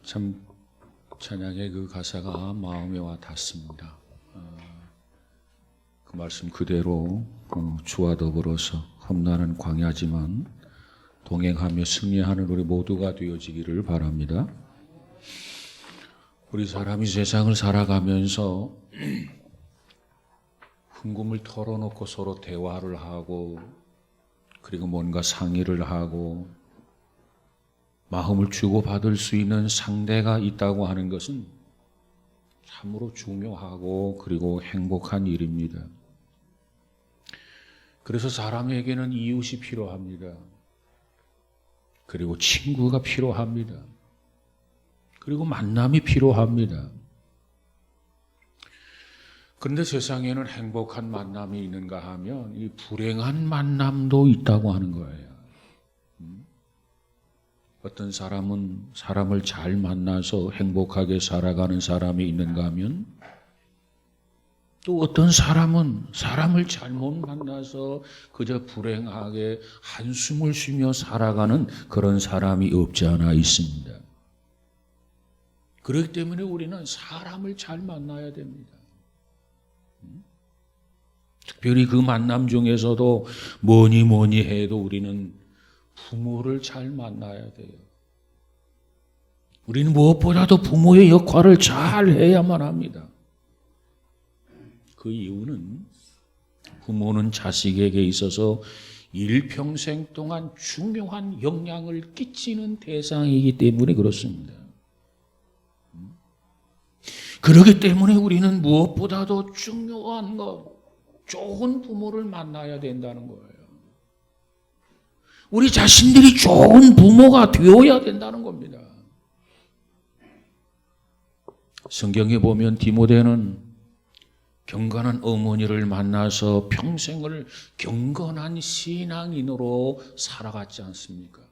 참 찬양의 그 가사가 마음에 와 닿습니다. 그 말씀 그대로 주와 더불어서 험난한 광야지만 동행하며 승리하는 우리 모두가 되어지기를 바랍니다. 우리 사람이 세상을 살아가면서 흥금을 털어놓고 서로 대화를 하고 그리고 뭔가 상의를 하고 마음을 주고받을 수 있는 상대가 있다고 하는 것은 참으로 중요하고 그리고 행복한 일입니다. 그래서 사람에게는 이웃이 필요합니다. 그리고 친구가 필요합니다. 그리고 만남이 필요합니다. 그런데 세상에는 행복한 만남이 있는가 하면 이 불행한 만남도 있다고 하는 거예요. 어떤 사람은 사람을 잘 만나서 행복하게 살아가는 사람이 있는가 하면 또 어떤 사람은 사람을 잘못 만나서 그저 불행하게 한숨을 쉬며 살아가는 그런 사람이 없지 않아 있습니다. 그렇기 때문에 우리는 사람을 잘 만나야 됩니다. 특별히 그 만남 중에서도 뭐니 해도 우리는 부모를 잘 만나야 돼요. 우리는 무엇보다도 부모의 역할을 잘 해야만 합니다. 그 이유는 부모는 자식에게 있어서 일평생 동안 중요한 영향을 끼치는 대상이기 때문에 그렇습니다. 그렇기 때문에 우리는 무엇보다도 중요한 것, 좋은 부모를 만나야 된다는 거예요. 우리 자신들이 좋은 부모가 되어야 된다는 겁니다. 성경에 보면 디모데는 경건한 어머니를 만나서 평생을 경건한 신앙인으로 살아갔지 않습니까?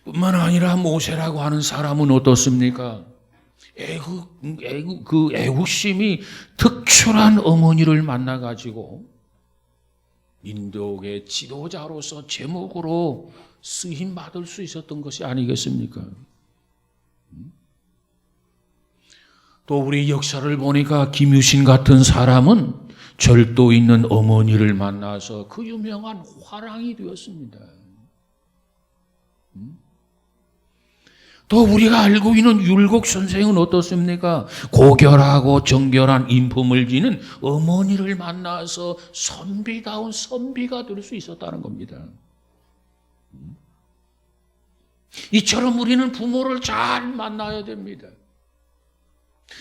뿐만 아니라 모세라고 하는 사람은 어떻습니까? 애국심이 특출한 어머니를 만나가지고 민족의 지도자로서 제목으로 쓰임 받을 수 있었던 것이 아니겠습니까? 또 우리 역사를 보니까 김유신 같은 사람은 절도 있는 어머니를 만나서 그 유명한 화랑이 되었습니다. 또 우리가 알고 있는 율곡 선생은 어떻습니까? 고결하고 정결한 인품을 지닌 어머니를 만나서 선비다운 선비가 될 수 있었다는 겁니다. 이처럼 우리는 부모를 잘 만나야 됩니다.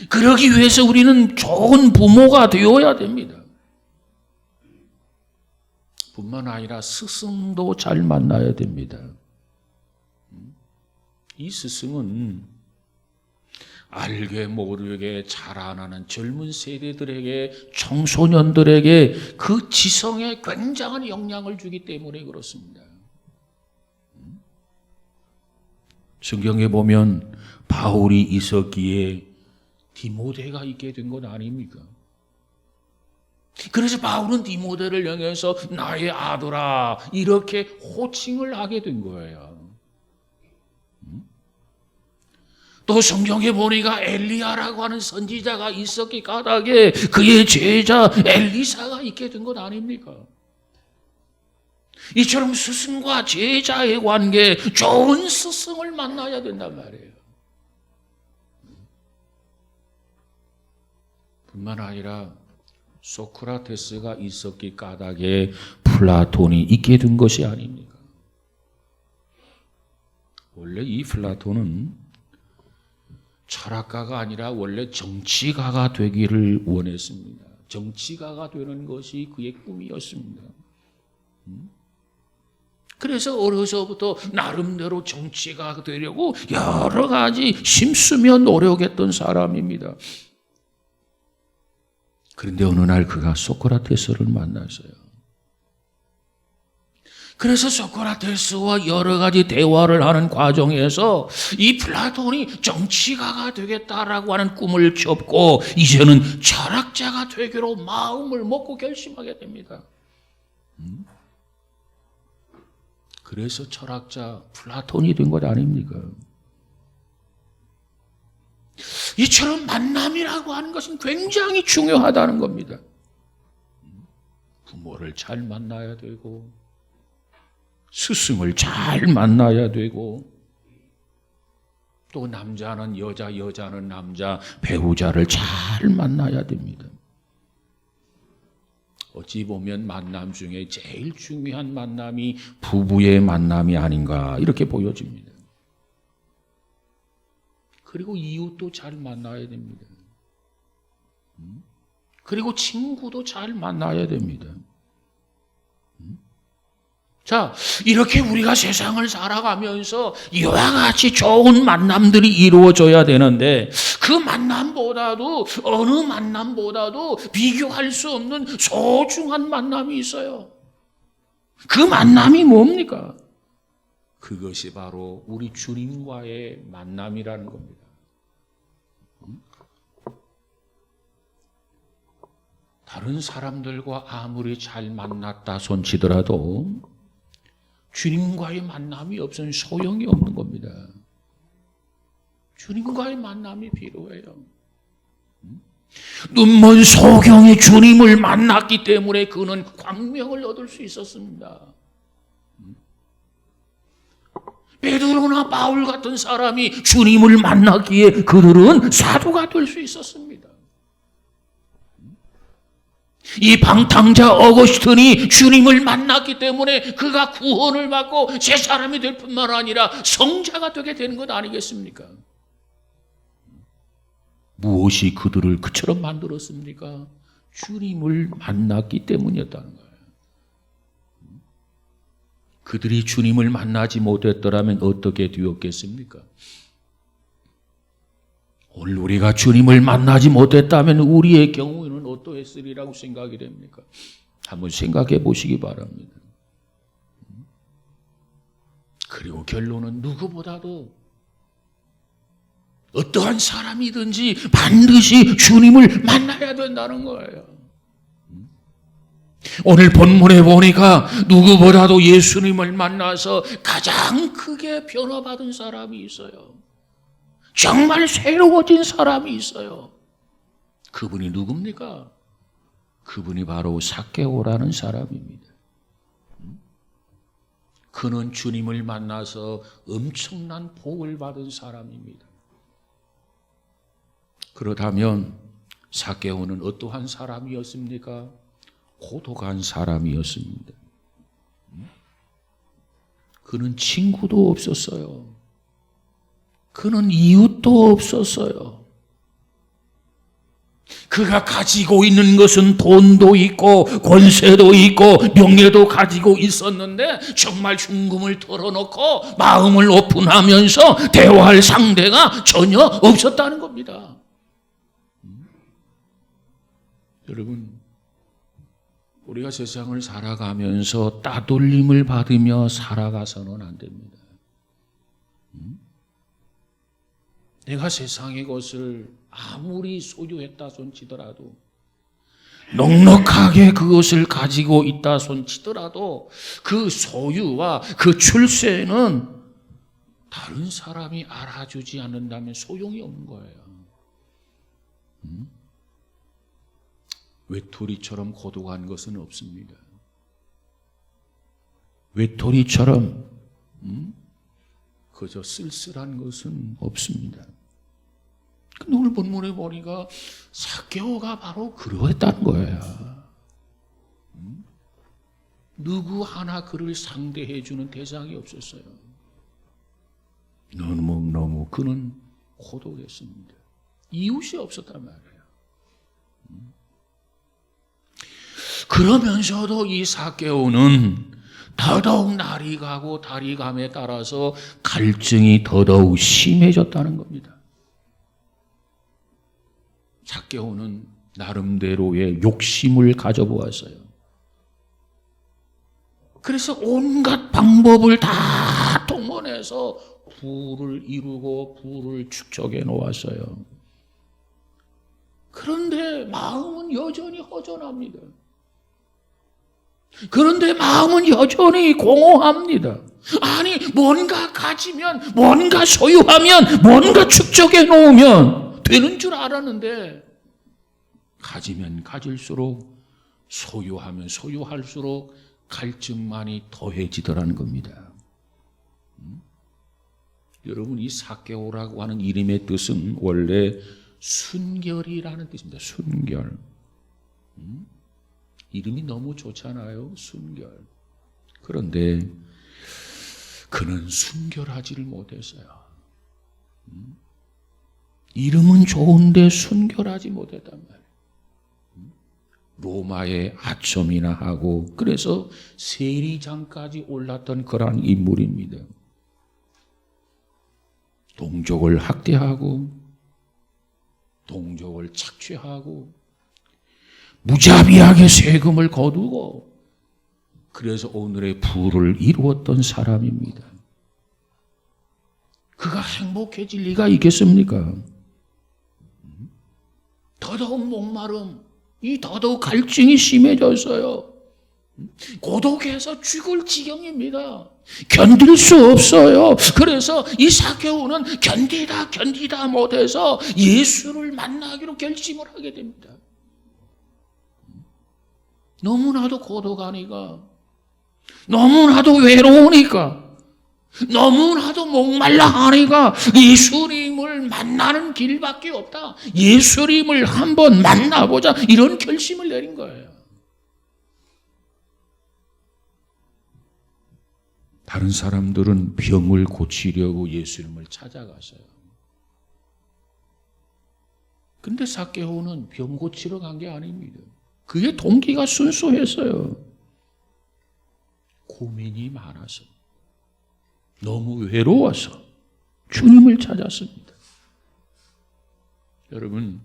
그러기 위해서 우리는 좋은 부모가 되어야 됩니다. 뿐만 아니라 스승도 잘 만나야 됩니다. 이 스승은 알게 모르게 자라나는 젊은 세대들에게 청소년들에게 그 지성에 굉장한 영향을 주기 때문에 그렇습니다. 성경에 보면 바울이 있었기에 디모데가 있게 된 것 아닙니까? 그래서 바울은 디모데를 향해서 나의 아들아 이렇게 호칭을 하게 된 거예요. 또 성경에 보니까 엘리야라고 하는 선지자가 있었기 까닭에 그의 제자 엘리사가 있게 된 것 아닙니까? 이처럼 스승과 제자의 관계, 좋은 스승을 만나야 된단 말이에요. 뿐만 아니라 소크라테스가 있었기 까닭에 플라톤이 있게 된 것이 아닙니까? 원래 이 플라톤은 철학가가 아니라 원래 정치가가 되기를 원했습니다. 정치가가 되는 것이 그의 꿈이었습니다. 그래서 어려서부터 나름대로 정치가가 되려고 여러 가지 힘쓰며 노력했던 사람입니다. 그런데 어느 날 그가 소크라테스를 만났어요. 그래서 소크라테스와 여러 가지 대화를 하는 과정에서 이 플라톤이 정치가가 되겠다라고 하는 꿈을 접고 이제는 철학자가 되기로 마음을 먹고 결심하게 됩니다. 그래서 철학자 플라톤이 된 것 아닙니까? 이처럼 만남이라고 하는 것은 굉장히 중요하다는 겁니다. 부모를 잘 만나야 되고, 스승을 잘 만나야 되고, 또 남자는 여자, 여자는 남자, 배우자를 잘 만나야 됩니다. 어찌 보면 만남 중에 제일 중요한 만남이 부부의 만남이 아닌가 이렇게 보여집니다. 그리고 이웃도 잘 만나야 됩니다. 그리고 친구도 잘 만나야 됩니다. 자, 이렇게 우리가 세상을 살아가면서 이와 같이 좋은 만남들이 이루어져야 되는데 그 만남보다도 어느 만남보다도 비교할 수 없는 소중한 만남이 있어요. 그 만남이 뭡니까? 그것이 바로 우리 주님과의 만남이라는 겁니다. 다른 사람들과 아무리 잘 만났다 손치더라도 주님과의 만남이 없으면 소용이 없는 겁니다. 주님과의 만남이 필요해요. 눈먼 소경이 주님을 만났기 때문에 그는 광명을 얻을 수 있었습니다. 베드로나 바울 같은 사람이 주님을 만났기에 그들은 사도가 될 수 있었습니다. 이 방탕자 어거스틴이 주님을 만났기 때문에 그가 구원을 받고 새 사람이 될 뿐만 아니라 성자가 되게 되는 것 아니겠습니까? 무엇이 그들을 그처럼 만들었습니까? 주님을 만났기 때문이었다는 거예요. 그들이 주님을 만나지 못했더라면 어떻게 되었겠습니까? 오늘 우리가 주님을 만나지 못했다면 우리의 경우에는 어떠했으리라고 생각이 됩니까? 한번 생각해 보시기 바랍니다. 그리고 결론은 누구보다도 어떠한 사람이든지 반드시 주님을 만나야 된다는 거예요. 오늘 본문에 보니까 누구보다도 예수님을 만나서 가장 크게 변화받은 사람이 있어요. 정말 새로워진 사람이 있어요. 그분이 누굽니까? 그분이 바로 삭개오라는 사람입니다. 그는 주님을 만나서 엄청난 복을 받은 사람입니다. 그렇다면 삭개오는 어떠한 사람이었습니까? 고독한 사람이었습니다. 그는 친구도 없었어요. 그는 이웃도 없었어요. 그가 가지고 있는 것은 돈도 있고 권세도 있고 명예도 가지고 있었는데 정말 흉금을 털어놓고 마음을 오픈하면서 대화할 상대가 전혀 없었다는 겁니다. 여러분, 우리가 세상을 살아가면서 따돌림을 받으며 살아가서는 안 됩니다. 내가 세상의 것을 아무리 소유했다 손치더라도 넉넉하게 그것을 가지고 있다 손치더라도 그 소유와 그 출세는 다른 사람이 알아주지 않는다면 소용이 없는 거예요. 외톨이처럼 고독한 것은 없습니다. 외톨이처럼 그저 쓸쓸한 것은 없습니다. 근데 오늘 본문에 보니까 삭개오가 바로 그러했다는 거예요. 누구 하나 그를 상대해 주는 대상이 없었어요. 너무 그는 고독했습니다. 이웃이 없었단 말이에요. 그러면서도 이 삭개오는 더더욱 날이 가고 달이 감에 따라서 갈증이 더더욱 심해졌다는 겁니다. 삭개오는 나름대로의 욕심을 가져보았어요. 그래서 온갖 방법을 다 동원해서 부를 이루고 부를 축적해 놓았어요. 그런데 마음은 여전히 허전합니다. 그런데 마음은 여전히 공허합니다. 아니, 뭔가 가지면, 뭔가 소유하면, 뭔가 축적해 놓으면 되는 줄 알았는데, 가지면 가질수록, 소유하면 소유할수록 갈증만이 더해지더라는 겁니다. 여러분, 이 삭개오라고 하는 이름의 뜻은 원래 순결이라는 뜻입니다. 순결. 이름이 너무 좋잖아요. 순결. 그런데 그는 순결하지를 못했어요. 이름은 좋은데 순결하지 못했단 말이에요. 로마의 아첨이나 하고 그래서 세리장까지 올랐던 그러한 인물입니다. 동족을 학대하고 동족을 착취하고 무자비하게 세금을 거두고 그래서 오늘의 부를 이루었던 사람입니다. 그가 행복해질 리가 있겠습니까? 더더욱 목마름, 이 더더욱 갈증이 심해졌어요. 고독해서 죽을 지경입니다. 견딜 수 없어요. 그래서 이 삭개오는 견디다 못해서 예수를 만나기로 결심을 하게 됩니다. 너무나도 고독하니까, 너무나도 외로우니까, 너무나도 목말라 하니까 예수님을 만나는 길밖에 없다. 예수님을 한번 만나보자. 이런 결심을 내린 거예요. 다른 사람들은 병을 고치려고 예수님을 찾아갔어요. 근데 삭개오는 병 고치러 간 게 아닙니다. 그의 동기가 순수했어요. 고민이 많아서, 너무 외로워서 주님을 찾았습니다. 여러분,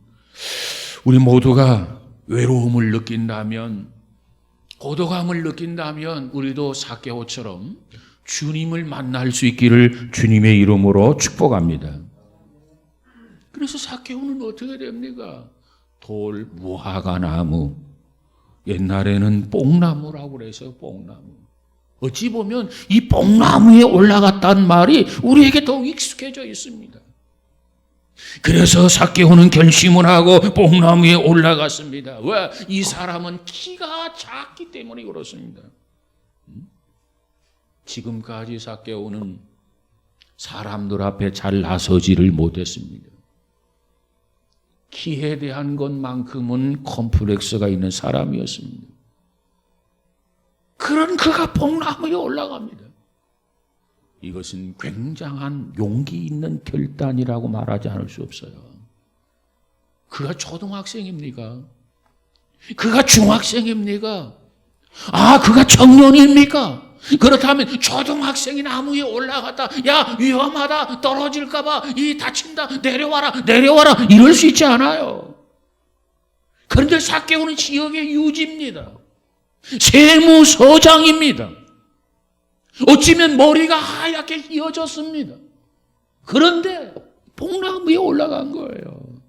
우리 모두가 외로움을 느낀다면, 고독함을 느낀다면 우리도 삭개오처럼 주님을 만날 수 있기를 주님의 이름으로 축복합니다. 그래서 삭개오는 어떻게 됩니까? 돌, 무화과 나무, 옛날에는 뽕나무라고 그래서 뽕나무. 어찌 보면 이 뽕나무에 올라갔다는 말이 우리에게 더욱 익숙해져 있습니다. 그래서 삭개오는 결심을 하고 뽕나무에 올라갔습니다. 왜? 이 사람은 키가 작기 때문에 그렇습니다. 지금까지 삭개오는 사람들 앞에 잘 나서지를 못했습니다. 키에 대한 것만큼은 컴플렉스가 있는 사람이었습니다. 그런 그가 뽕나무에 올라갑니다. 이것은 굉장한 용기 있는 결단이라고 말하지 않을 수 없어요. 그가 초등학생입니까? 그가 중학생입니까? 그가 청년입니까? 그렇다면 초등학생이 나무에 올라갔다, 야, 위험하다, 떨어질까봐, 다친다, 내려와라, 이럴 수 있지 않아요. 그런데 삭개오는 지역의 유지입니다. 세무서장입니다. 어찌면 머리가 하얗게 휘어졌습니다. 그런데 뽕나무에 올라간 거예요.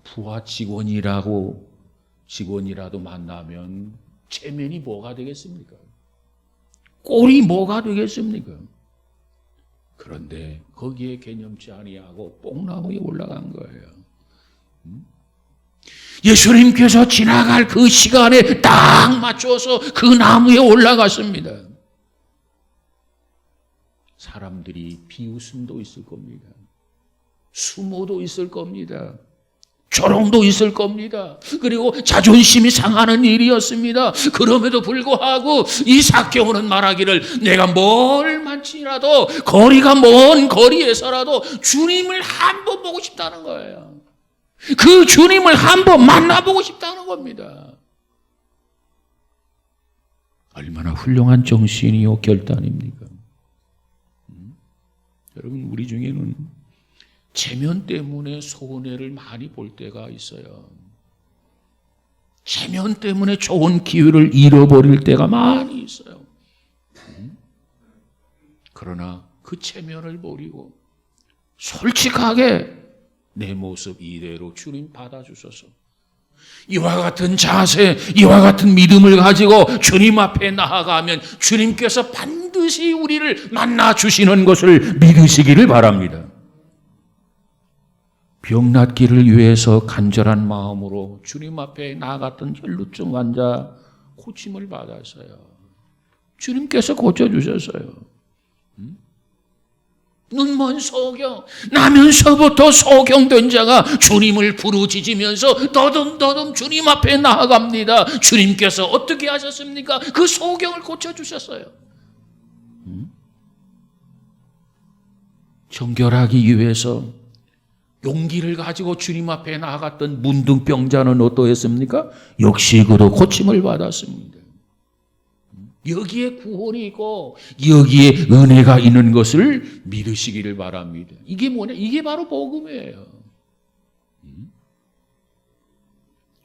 부하 직원이라도 만나면 체면이 뭐가 되겠습니까? 꼴이 뭐가 되겠습니까? 그런데 거기에 개념치 아니하고 뽕나무에 올라간 거예요. 예수님께서 지나갈 그 시간에 딱 맞춰서 그 나무에 올라갔습니다. 사람들이 비웃음도 있을 겁니다. 수모도 있을 겁니다. 조롱도 있을 겁니다. 그리고 자존심이 상하는 일이었습니다. 그럼에도 불구하고 이 삭개오는 말하기를, 내가 멀만치라도 거리가 먼 거리에서라도 주님을 한번 보고 싶다는 거예요. 그 주님을 한번 만나보고 싶다는 겁니다. 얼마나 훌륭한 정신이요 결단입니까? 여러분, 우리 중에는 체면 때문에 손해를 많이 볼 때가 있어요. 체면 때문에 좋은 기회를 잃어버릴 때가 많이 있어요. 그러나 그 체면을 버리고 솔직하게 내 모습 이대로 주님 받아주소서, 이와 같은 자세, 이와 같은 믿음을 가지고 주님 앞에 나아가면 주님께서 반드시 우리를 만나 주시는 것을 믿으시기를 바랍니다. 병 낫기를 위해서 간절한 마음으로 주님 앞에 나아갔던 혈루증 환자 고침을 받았어요. 주님께서 고쳐주셨어요. 눈먼 소경, 나면서부터 소경된 자가 주님을 부르짖으면서 더듬더듬 주님 앞에 나아갑니다. 주님께서 어떻게 하셨습니까? 그 소경을 고쳐주셨어요. 정결하기 위해서 용기를 가지고 주님 앞에 나아갔던 문둥병자는 어떠했습니까? 역시 그도 고침을 받았습니다. 여기에 구원이 있고 여기에 은혜가 있는 것을 믿으시기를 바랍니다. 이게 뭐냐? 이게 바로 복음이에요.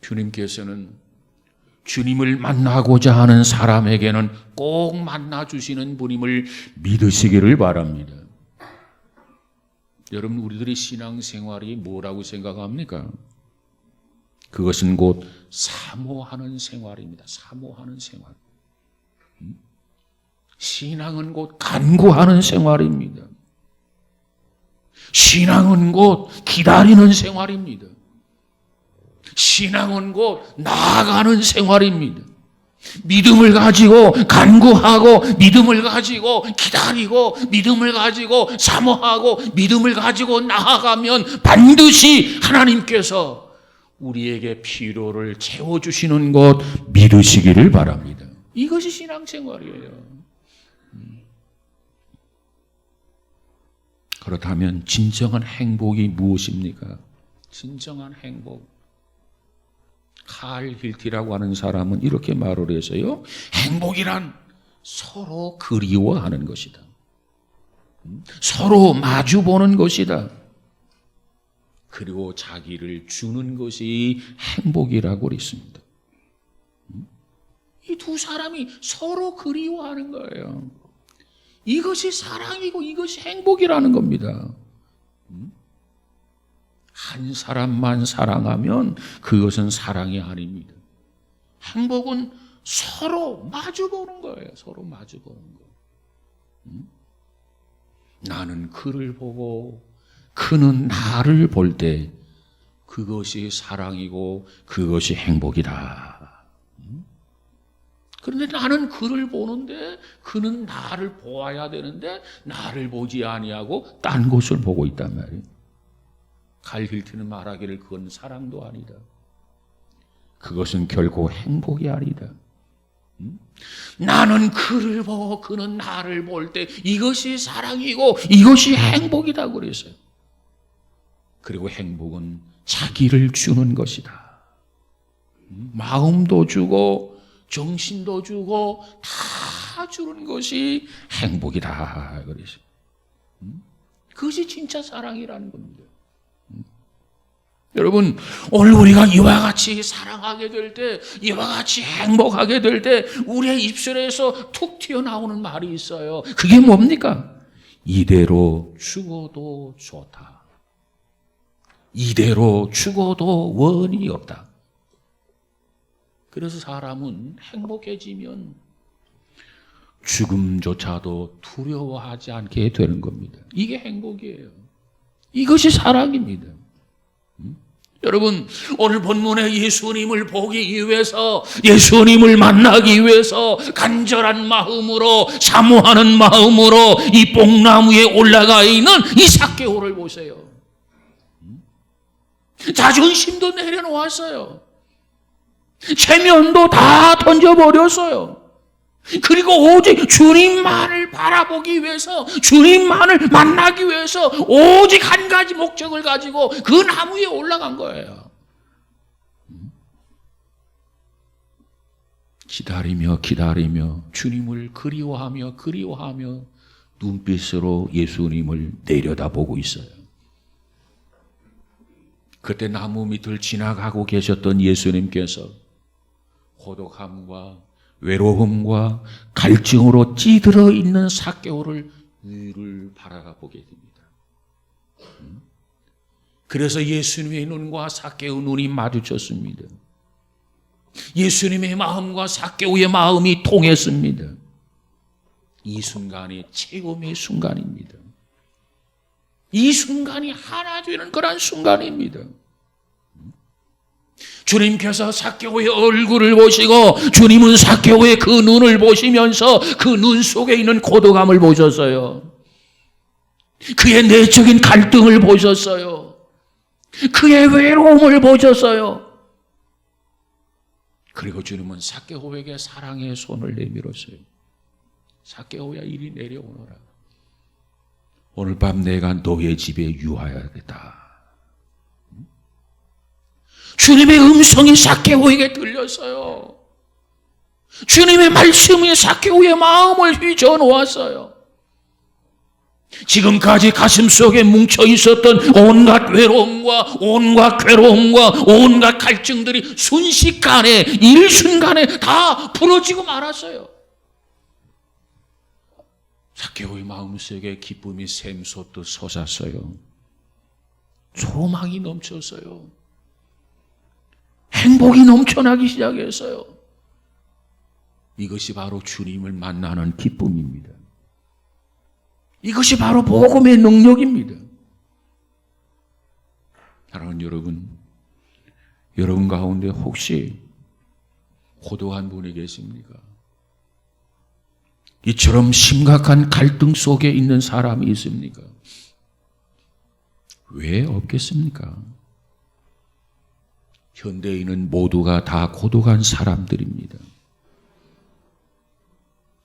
주님께서는 주님을 만나고자 하는 사람에게는 꼭 만나주시는 분임을 믿으시기를 바랍니다. 여러분, 우리들의 신앙생활이 뭐라고 생각합니까? 그것은 곧 사모하는 생활입니다. 사모하는 생활. 신앙은 곧 간구하는 생활입니다. 신앙은 곧 기다리는 생활입니다. 신앙은 곧 나아가는 생활입니다. 믿음을 가지고 간구하고 믿음을 가지고 기다리고 믿음을 가지고 사모하고 믿음을 가지고 나아가면 반드시 하나님께서 우리에게 필요를 채워주시는 것 믿으시기를 바랍니다. 이것이 신앙생활이에요. 그렇다면 진정한 행복이 무엇입니까? 진정한 행복. 칼 힐티라고 하는 사람은 이렇게 말을 해서요. 행복이란 서로 그리워하는 것이다. 서로 마주보는 것이다. 그리고 자기를 주는 것이 행복이라고 그랬습니다. 이 두 사람이 서로 그리워하는 거예요. 이것이 사랑이고 이것이 행복이라는 겁니다. 한 사람만 사랑하면 그것은 사랑이 아닙니다. 행복은 서로 마주보는 거예요. 서로 마주보는 거. 나는 그를 보고 그는 나를 볼 때 그것이 사랑이고 그것이 행복이다. 그런데 나는 그를 보는데 그는 나를 보아야 되는데 나를 보지 아니하고 딴 곳을 보고 있단 말이에요. 칼 힐트는 말하기를 그건 사랑도 아니다. 그것은 결코 행복이 아니다. 나는 그를 보고 그는 나를 볼 때 이것이 사랑이고 이것이 행복이다 그랬어요. 그리고 행복은 자기를 주는 것이다. 마음도 주고 정신도 주고 다 주는 것이 행복이다 그랬어요. 그것이 진짜 사랑이라는 겁니다. 여러분, 오늘 우리가 이와 같이 사랑하게 될 때, 이와 같이 행복하게 될 때 우리의 입술에서 툭 튀어나오는 말이 있어요. 그게 뭡니까? 이대로 죽어도 좋다. 이대로 죽어도 원이 없다. 그래서 사람은 행복해지면 죽음조차도 두려워하지 않게 되는 겁니다. 이게 행복이에요. 이것이 사랑입니다. 여러분, 오늘 본문에 예수님을 보기 위해서, 예수님을 만나기 위해서 간절한 마음으로, 사모하는 마음으로 이 뽕나무에 올라가 있는 이 삭개오를 보세요. 자존심도 내려놓았어요. 체면도 다 던져버렸어요. 그리고 오직 주님만을 바라보기 위해서, 주님만을 만나기 위해서 오직 한 가지 목적을 가지고 그 나무에 올라간 거예요. 기다리며 기다리며 주님을 그리워하며 눈빛으로 예수님을 내려다보고 있어요. 그때 나무 밑을 지나가고 계셨던 예수님께서 고독함과 외로움과 갈증으로 찌들어 있는 삭개오를 위를 바라보게 됩니다. 그래서 예수님의 눈과 삭개오 눈이 마주쳤습니다. 예수님의 마음과 삭개오의 마음이 통했습니다. 이 순간이 체험의 순간입니다. 이 순간이 하나 되는 그런 순간입니다. 주님께서 삭개오의 얼굴을 보시고 주님은 삭개오의 그 눈을 보시면서 그 눈 속에 있는 고독함을 보셨어요. 그의 내적인 갈등을 보셨어요. 그의 외로움을 보셨어요. 그리고 주님은 삭개오에게 사랑의 손을 내밀었어요. 삭개오야, 이리 내려오너라. 오늘 밤 내가 너의 집에 유하야겠다. 주님의 음성이 삭개오에게 들렸어요. 주님의 말씀이 삭개오의 마음을 휘저 놓았어요. 지금까지 가슴속에 뭉쳐 있었던 온갖 외로움과 온갖 괴로움과 온갖 갈증들이 순식간에 일순간에 다 풀어지고 말았어요. 삭개오의 마음속에 기쁨이 샘솟듯 솟았어요. 소망이 넘쳤어요. 행복이 넘쳐나기 시작했어요. 이것이 바로 주님을 만나는 기쁨입니다. 이것이 바로 복음의 능력입니다. 사랑하는 여러분 가운데 혹시 고독한 분이 계십니까? 이처럼 심각한 갈등 속에 있는 사람이 있습니까? 왜 없겠습니까? 현대인은 모두가 다 고독한 사람들입니다.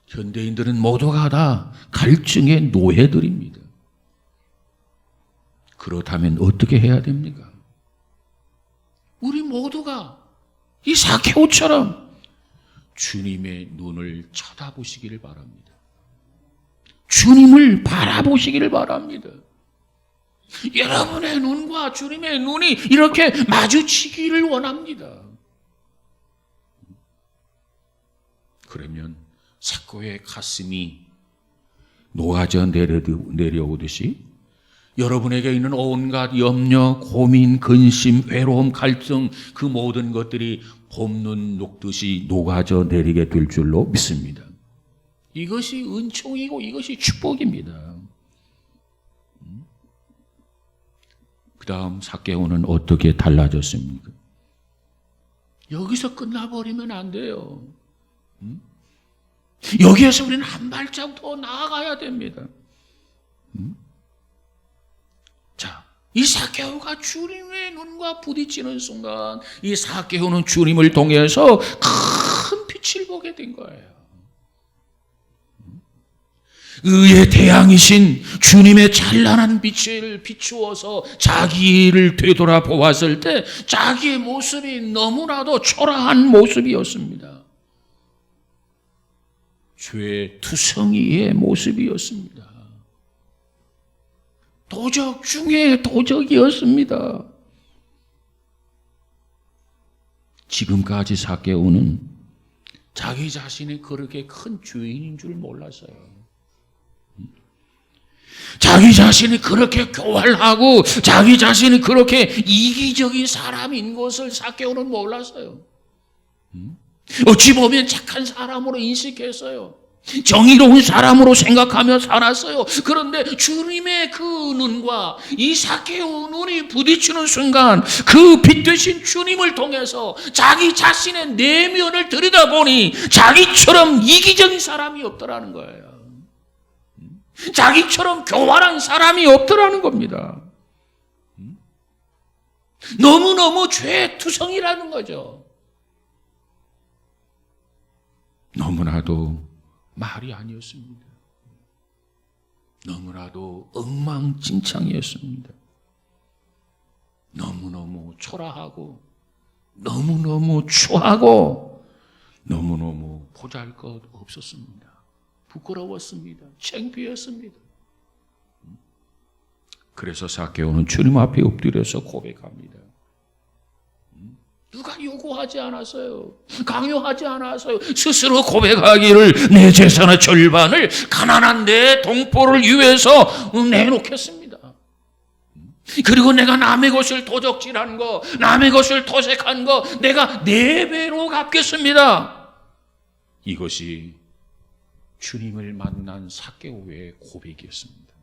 현대인들은 모두가 다 갈증의 노예들입니다. 그렇다면 어떻게 해야 됩니까? 우리 모두가 이 삭개오처럼 주님의 눈을 쳐다보시기를 바랍니다. 주님을 바라보시기를 바랍니다. 여러분의 눈과 주님의 눈이 이렇게 마주치기를 원합니다. 그러면 삭개오의 가슴이 녹아져 내려오듯이 여러분에게 있는 온갖 염려, 고민, 근심, 외로움, 갈증 그 모든 것들이 봄눈 녹듯이 녹아져 내리게 될 줄로 믿습니다. 이것이 은총이고 이것이 축복입니다. 그 다음 삭개오는 어떻게 달라졌습니까? 여기서 끝나버리면 안 돼요. 여기에서 우리는 한 발짝 더 나아가야 됩니다. 자, 이 삭개오가 주님의 눈과 부딪히는 순간 이 삭개오는 주님을 통해서 큰 빛을 보게 된 거예요. 의의 태양이신 주님의 찬란한 빛을 비추어서 자기를 되돌아보았을 때 자기의 모습이 너무나도 초라한 모습이었습니다. 죄 투성이의 모습이었습니다. 도적 중에 도적이었습니다. 지금까지 삭개오는 자기 자신이 그렇게 큰 죄인인 줄 몰랐어요. 자기 자신이 그렇게 교활하고 자기 자신이 그렇게 이기적인 사람인 것을 삭개오는 몰랐어요. 어찌 보면 착한 사람으로 인식했어요. 정의로운 사람으로 생각하며 살았어요. 그런데 주님의 그 눈과 이 삭개오 눈이 부딪히는 순간 그 빛 되신 주님을 통해서 자기 자신의 내면을 들여다보니 자기처럼 이기적인 사람이 없더라는 거예요. 자기처럼 교활한 사람이 없더라는 겁니다. 너무너무 죄투성이라는 거죠. 너무나도 말이 아니었습니다. 너무나도 엉망진창이었습니다. 너무너무 초라하고 너무너무 추하고 너무너무 보잘것없었습니다. 부끄러웠습니다. 창피했습니다. 그래서 삭개오는 주님 앞에 엎드려서 고백합니다. 누가 요구하지 않았어요. 강요하지 않았어요. 스스로 고백하기를 내 재산의 절반을 가난한 내 동포를 위해서 내놓겠습니다. 그리고 내가 남의 것을 도적질한 거, 남의 것을 토색한 거 내가 4배로 갚겠습니다. 이것이 주님을 만난 삭개오의 고백이었습니다.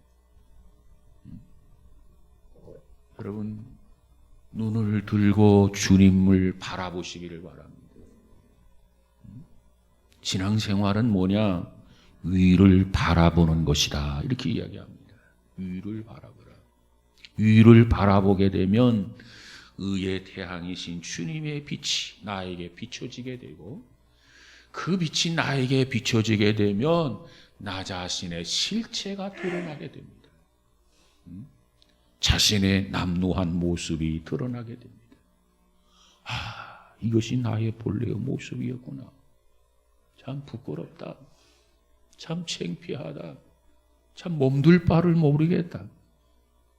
여러분, 눈을 들고 주님을 바라보시기를 바랍니다. 신앙생활은 뭐냐? 위를 바라보는 것이다. 이렇게 이야기합니다. 위를 바라보라. 위를 바라보게 되면 의의 태양이신 주님의 빛이 나에게 비춰지게 되고, 그 빛이 나에게 비춰지게 되면 나 자신의 실체가 드러나게 됩니다. 자신의 남루한 모습이 드러나게 됩니다. 이것이 나의 본래의 모습이었구나. 참 부끄럽다. 참 창피하다. 참 몸둘 바를 모르겠다.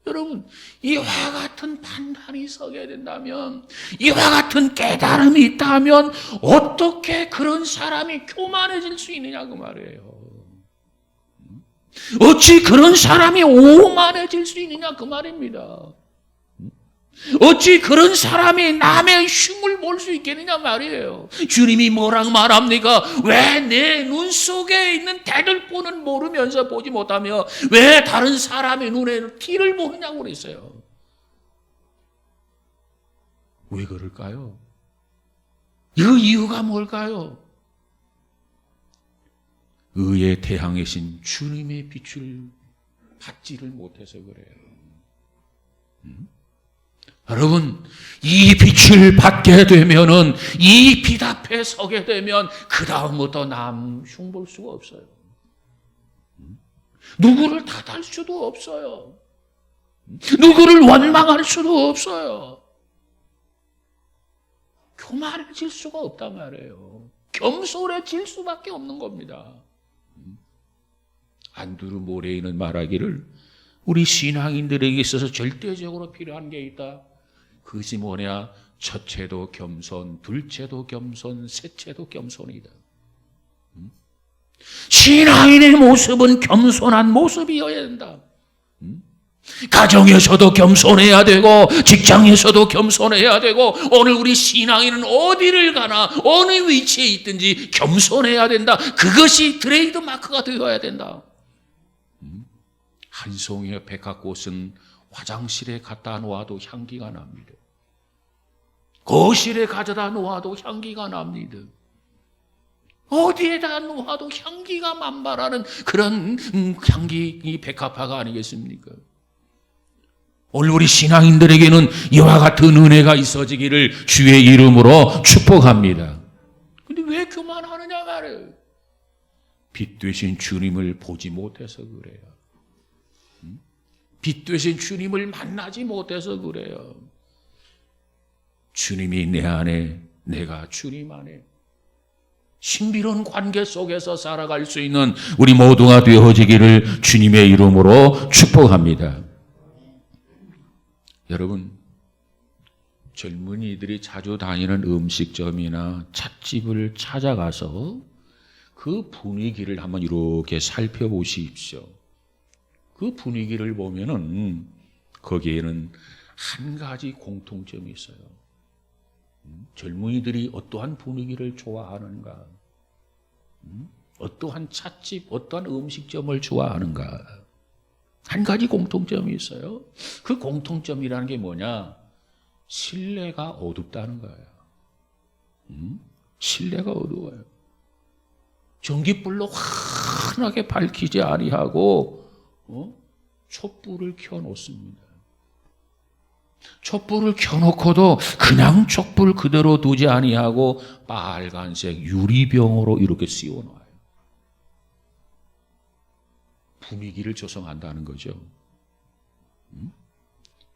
여러분, 이와 같은 판단이 서게 된다면, 이와 같은 깨달음이 있다면 어떻게 그런 사람이 교만해질 수 있느냐 그 말이에요. 어찌 그런 사람이 오만해질 수 있느냐 그 말입니다. 어찌 그런 사람이 남의 흉을 볼 수 있겠느냐 말이에요. 주님이 뭐라고 말합니까? 왜 내 눈 속에 있는 대들보는 모르면서 보지 못하며 왜 다른 사람의 눈에 티를 보느냐고 그랬어요. 왜 그럴까요? 그 이유가 뭘까요? 의의 태양이신 주님의 빛을 받지를 못해서 그래요. 여러분, 이 빛을 받게 되면은, 이 빛 앞에 서게 되면 그 다음부터 남 흉볼 수가 없어요. 누구를 탓할 수도 없어요. 누구를 원망할 수도 없어요. 교만해질 수가 없단 말이에요. 겸손해질 수밖에 없는 겁니다. 안드루 모레이는 말하기를, 우리 신앙인들에게 있어서 절대적으로 필요한 게 있다. 그것이 뭐냐? 첫째도 겸손, 둘째도 겸손, 셋째도 겸손이다. 신앙인의 모습은 겸손한 모습이어야 된다. 가정에서도 겸손해야 되고, 직장에서도 겸손해야 되고, 오늘 우리 신앙인은 어디를 가나 어느 위치에 있든지 겸손해야 된다. 그것이 트레이드 마크가 되어야 된다. 한 송이의 백합꽃은 화장실에 갖다 놓아도 향기가 납니다. 거실에 가져다 놓아도 향기가 납니다. 어디에다 놓아도 향기가 만발하는 그런 향기, 이 백합화가 아니겠습니까? 오늘 우리 신앙인들에게는 이와 같은 은혜가 있어지기를 주의 이름으로 축복합니다. 근데 왜 교만하느냐 말이에요. 빛 되신 주님을 보지 못해서 그래요. 빛 되신 주님을 만나지 못해서 그래요. 주님이 내 안에, 내가 주님 안에 신비로운 관계 속에서 살아갈 수 있는 우리 모두가 되어지기를 주님의 이름으로 축복합니다. 여러분, 젊은이들이 자주 다니는 음식점이나 찻집을 찾아가서 그 분위기를 한번 이렇게 살펴보십시오. 그 분위기를 보면은 거기에는 한 가지 공통점이 있어요. 젊은이들이 어떠한 분위기를 좋아하는가? 어떠한 찻집, 어떠한 음식점을 좋아하는가? 한 가지 공통점이 있어요. 그 공통점이라는 게 뭐냐? 실내가 어둡다는 거예요. 실내가 어두워요. 전기불로 환하게 밝히지 아니하고 촛불을 켜놓습니다. 촛불을 켜놓고도 그냥 촛불 그대로 두지 아니하고 빨간색 유리병으로 이렇게 씌워놔요. 분위기를 조성한다는 거죠.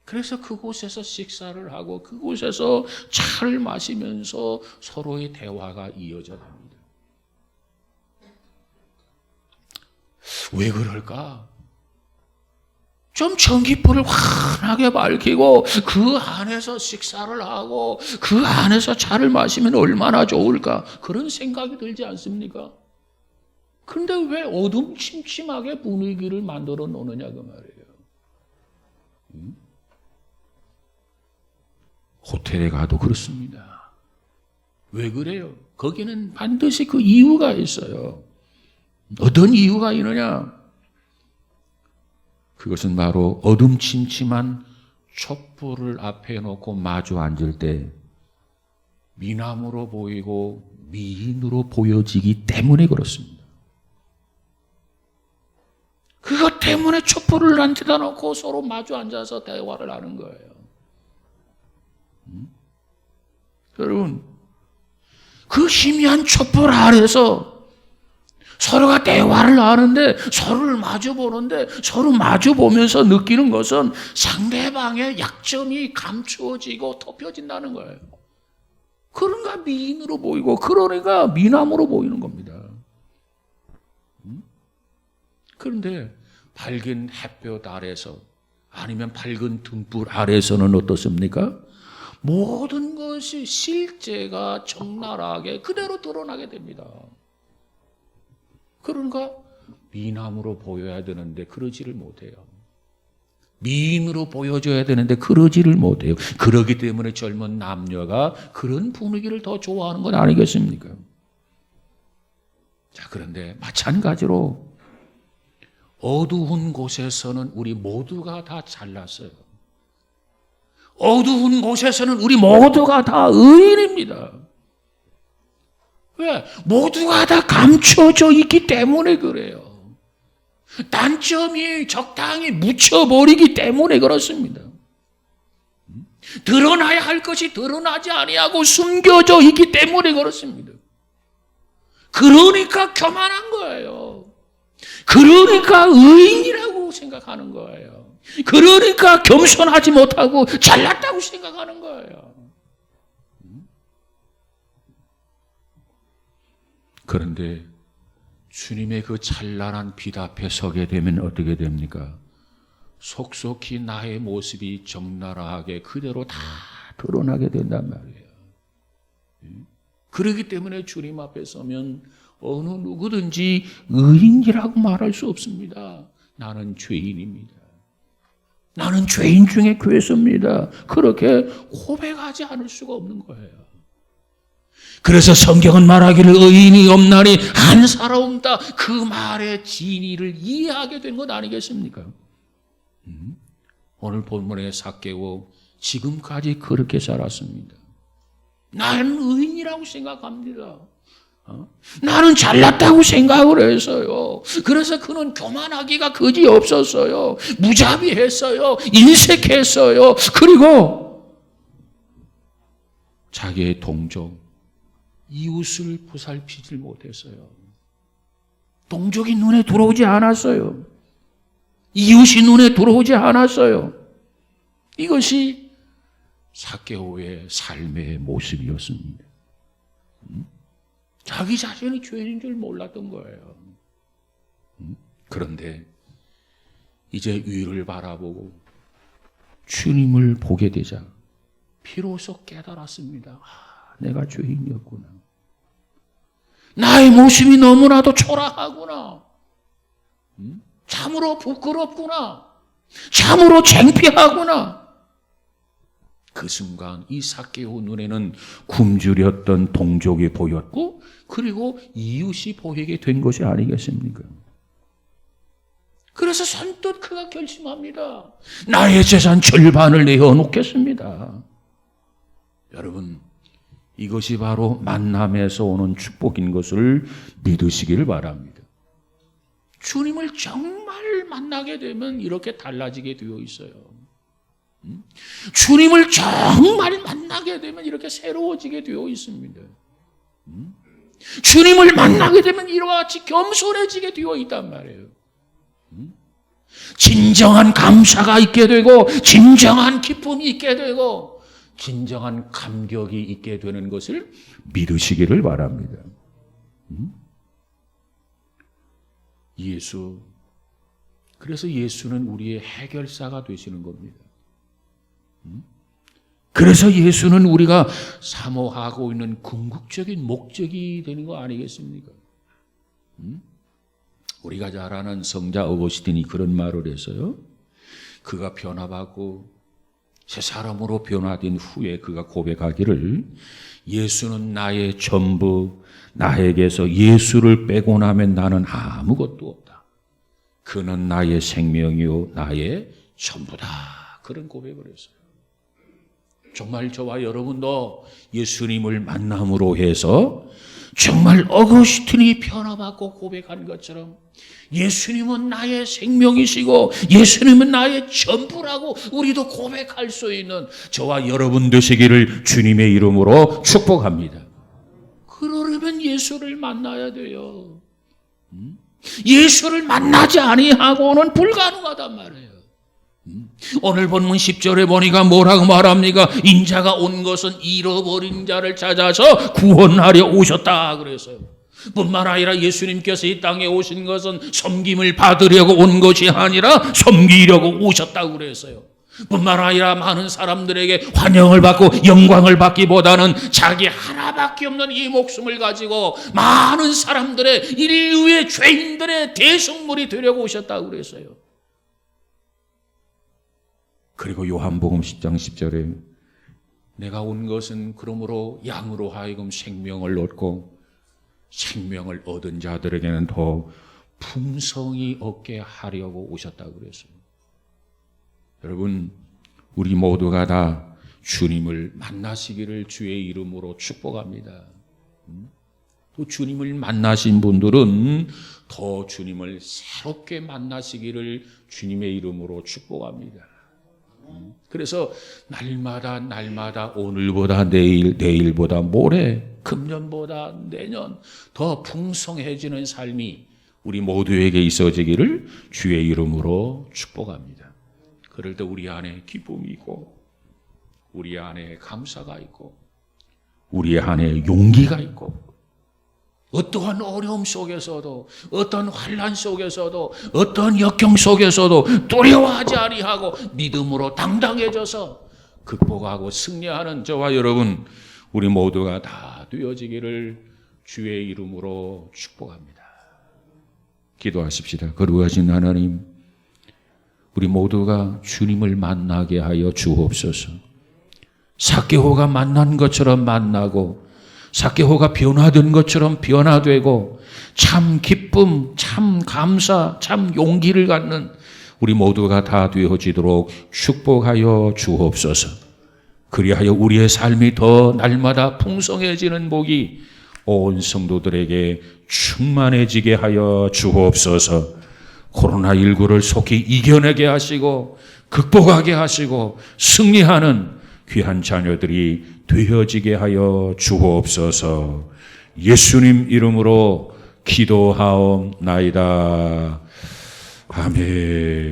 그래서 그곳에서 식사를 하고 그곳에서 차를 마시면서 서로의 대화가 이어져 갑니다. 왜 그럴까? 좀 전기불을 환하게 밝히고 그 안에서 식사를 하고 그 안에서 차를 마시면 얼마나 좋을까? 그런 생각이 들지 않습니까? 그런데 왜 어둠침침하게 분위기를 만들어 놓느냐 그 말이에요. 호텔에 가도 그렇습니다. 왜 그래요? 거기는 반드시 그 이유가 있어요. 어떤 이유가 있느냐? 그것은 바로 어둠침침한 촛불을 앞에 놓고 마주 앉을 때 미남으로 보이고 미인으로 보여지기 때문에 그렇습니다. 그것 때문에 촛불을 앉혀다 놓고 서로 마주 앉아서 대화를 하는 거예요. 여러분, 그 희미한 촛불 아래서 서로가 대화를 하는데, 서로를 마주 보는데, 서로 마주 보면서 느끼는 것은 상대방의 약점이 감추어지고 덮여진다는 거예요. 그러니까 미인으로 보이고, 그러니까 미남으로 보이는 겁니다. 그런데 밝은 햇볕 아래서, 아니면 밝은 등불 아래서는 어떻습니까? 모든 것이 실제가 적나라하게 그대로 드러나게 됩니다. 그러니까 미남으로 보여야 되는데 그러지를 못해요. 미인으로 보여줘야 되는데 그러지를 못해요. 그러기 때문에 젊은 남녀가 그런 분위기를 더 좋아하는 건 아니겠습니까? 자, 그런데 마찬가지로 어두운 곳에서는 우리 모두가 다 잘났어요. 어두운 곳에서는 우리 모두가 다 의인입니다. 왜? 모두가 다 감춰져 있기 때문에 그래요. 단점이 적당히 묻혀버리기 때문에 그렇습니다. 드러나야 할 것이 드러나지 아니하고 숨겨져 있기 때문에 그렇습니다. 그러니까 교만한 거예요. 그러니까 의인이라고 생각하는 거예요. 그러니까 겸손하지 못하고 잘났다고 생각하는 거예요. 그런데 주님의 그 찬란한 빛 앞에 서게 되면 어떻게 됩니까? 속속히 나의 모습이 적나라하게 그대로 다 드러나게 된단 말이에요. 그렇기 때문에 주님 앞에 서면 어느 누구든지 의인이라고 말할 수 없습니다. 나는 죄인입니다. 나는 죄인 중에 괴수입니다. 그렇게 고백하지 않을 수가 없는 거예요. 그래서 성경은 말하기를 의인이 없나니 한 사람 없다. 그 말의 진리를 이해하게 된 것 아니겠습니까? 오늘 본문의 삭개오 지금까지 그렇게 살았습니다. 나는 의인이라고 생각합니다. 나는 잘났다고 생각을 했어요. 그래서 그는 교만하기가 그지 없었어요. 무자비했어요. 인색했어요. 그리고 자기의 동족 이웃을 보살피질 못했어요. 동족이 눈에 들어오지 않았어요. 이웃이 눈에 들어오지 않았어요. 이것이 삭개오의 삶의 모습이었습니다. 자기 자신이 죄인인 줄 몰랐던 거예요. 그런데 이제 위를 바라보고 주님을 보게 되자 비로소 깨달았습니다. 내가 죄인이었구나. 나의 모습이 너무나도 초라하구나. 참으로 부끄럽구나. 참으로 창피하구나. 그 순간 이 삭개오 눈에는 굶주렸던 동족이 보였고 그리고 이웃이 보이게 된 것이 아니겠습니까? 그래서 선뜻 그가 결심합니다. 나의 재산 절반을 내어놓겠습니다. 여러분, 이것이 바로 만남에서 오는 축복인 것을 믿으시기를 바랍니다. 주님을 정말 만나게 되면 이렇게 달라지게 되어 있어요. 주님을 정말 만나게 되면 이렇게 새로워지게 되어 있습니다. 주님을 만나게 되면 이와 같이 겸손해지게 되어 있단 말이에요. 진정한 감사가 있게 되고 진정한 기쁨이 있게 되고 진정한 감격이 있게 되는 것을 믿으시기를 바랍니다. 그래서 예수는 우리의 해결사가 되시는 겁니다. 그래서 예수는 우리가 사모하고 있는 궁극적인 목적이 되는 거 아니겠습니까? 우리가 잘 아는 성자 어거스틴이 그런 말을 했어요. 그가 변화받고 새 사람으로 변화된 후에 그가 고백하기를 예수는 나의 전부, 나에게서 예수를 빼고 나면 나는 아무것도 없다. 그는 나의 생명이요 나의 전부다. 그런 고백을 했어요. 정말 저와 여러분도 예수님을 만남으로 해서 정말 어거스틴이 변화받고 고백한 것처럼 예수님은 나의 생명이시고 예수님은 나의 전부라고 우리도 고백할 수 있는 저와 여러분 되시기를 주님의 이름으로 축복합니다. 그러려면 예수를 만나야 돼요. 예수를 만나지 아니하고는 불가능하단 말이에요. 오늘 본문 10절에 보니까 뭐라고 말합니까? 인자가 온 것은 잃어버린 자를 찾아서 구원하려 오셨다 그랬어요. 뿐만 아니라 예수님께서 이 땅에 오신 것은 섬김을 받으려고 온 것이 아니라 섬기려고 오셨다고 그랬어요. 뿐만 아니라 많은 사람들에게 환영을 받고 영광을 받기보다는 자기 하나밖에 없는 이 목숨을 가지고 많은 사람들의 인류의 죄인들의 대속물이 되려고 오셨다고 그랬어요. 그리고 요한복음 10장 10절에 내가 온 것은 그러므로 양으로 하여금 생명을 얻고 생명을 얻은 자들에게는 더 풍성히 얻게 하려고 오셨다고 그랬어요. 여러분, 우리 모두가 다 주님을 만나시기를 주의 이름으로 축복합니다. 또 주님을 만나신 분들은 더 주님을 새롭게 만나시기를 주님의 이름으로 축복합니다. 그래서 날마다 오늘보다 내일, 내일보다 모레, 금년보다 내년 더 풍성해지는 삶이 우리 모두에게 있어지기를 주의 이름으로 축복합니다. 그럴 때 우리 안에 기쁨이 있고 우리 안에 감사가 있고 우리 안에 용기가 있고 어떠한 어려움 속에서도 어떤 환난 속에서도 어떤 역경 속에서도 두려워하지 아니하고 믿음으로 당당해져서 극복하고 승리하는 저와 여러분 우리 모두가 다 되어지기를 주의 이름으로 축복합니다. 기도하십시다. 거룩하신 하나님, 우리 모두가 주님을 만나게 하여 주옵소서. 삭개오가 만난 것처럼 만나고 삭개오가 변화된 것처럼 변화되고 참 기쁨, 참 감사, 참 용기를 갖는 우리 모두가 다 되어지도록 축복하여 주옵소서. 그리하여 우리의 삶이 더 날마다 풍성해지는 복이 온 성도들에게 충만해지게 하여 주옵소서. 코로나19를 속히 이겨내게 하시고 극복하게 하시고 승리하는 귀한 자녀들이 되어지게 하여 주옵소서. 예수님 이름으로 기도하옵나이다. 아멘.